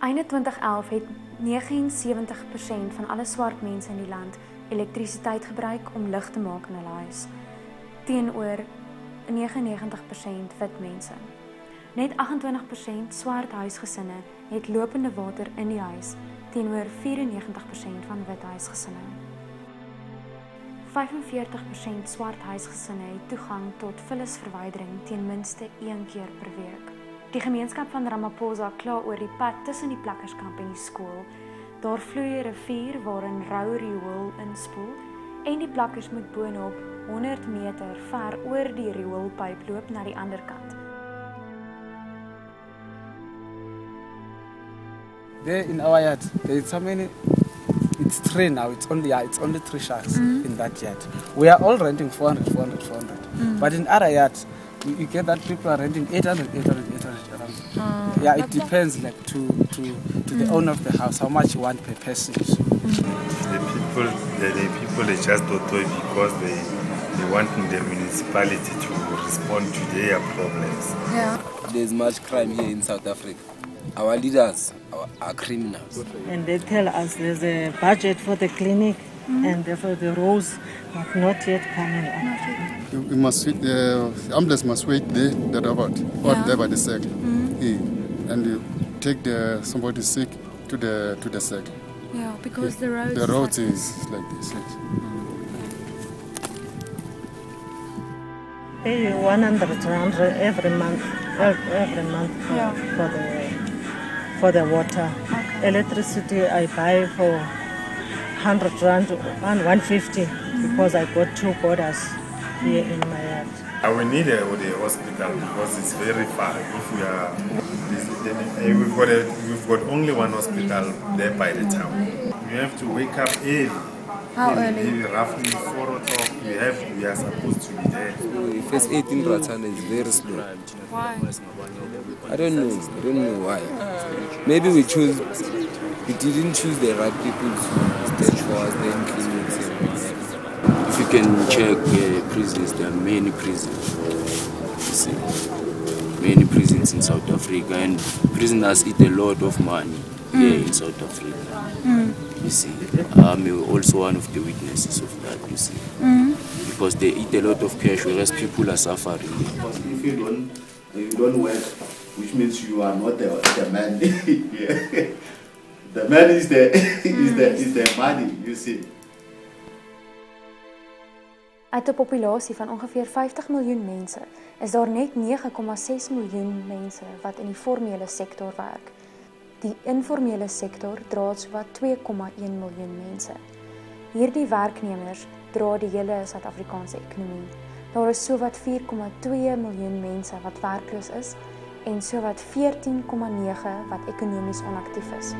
Einde 2011 het 79% van alle swart mense in die land elektrisiteit gebruik om lig te maak in hulle huis, teenoor 99% wit mense. Net 28% swart huisgesinne het lopende water in die huis, teenoor 94% van wit huisgesinne. 45% swart huisgesinne het toegang tot vullisverwydering ten minste 1 keer per week. Die gemeenskap van Ramaphosa kla oor die pad tussen die plakkerskamp en die skool. Daar vloei 'n rivier waarin rou riool inspoel en die plakkers moet boonop 100 meter ver oor die rioolpyp loop na die ander kant. There in our yard, there's so many. It's 3 now. It's only 3 sharks in that yard. We are all renting 400. But in other yards, you get that people are renting 800 around. Yeah, it depends like to the owner of the house how much you want per person. The people they just don't do it because they want the municipality to respond to their problems. Yeah. There's much crime here in South Africa. Our leaders are criminals. And they tell us there's a budget for the clinic and for the roads, but not yet coming up. You must wait, the ambulance must wait there, the robot, or there by the circle. And you take somebody sick to the circle. Yeah, because the road is like this. Pay 100 rand every month for the water. Okay. Electricity I buy for 100 rand and 150 because I got 2 borders here in my yard. We need the hospital because it's very far. If we are, we've got only one hospital there by the town. You have to wake up early. How early? Roughly 4 o'clock. We are supposed to be there. First 18 Ratana is very slow. Why? I don't know why. Maybe we didn't choose the right people to stay for us then clinics. If you can check prisons, there are many prisons. You see, many prisons in South Africa, and prisoners eat a lot of money here in South Africa. You see, I'm also one of the witnesses of that. You see, because they eat a lot of cash, whereas people are suffering. If you don't work, which means you are not the man. The man is the money. You see. Uit 'n populasie van ongeveer 50 miljoen mense is daar net 9,6 miljoen mense wat in die formele sektor werk. Die informele sektor dra sowat 2,1 miljoen mense. Hierdie werknemers dra die hele Suid-Afrikaanse ekonomie. Daar is sowat 4,2 miljoen mense wat werkloos is en sowat 14,9 wat ekonomies onaktief is.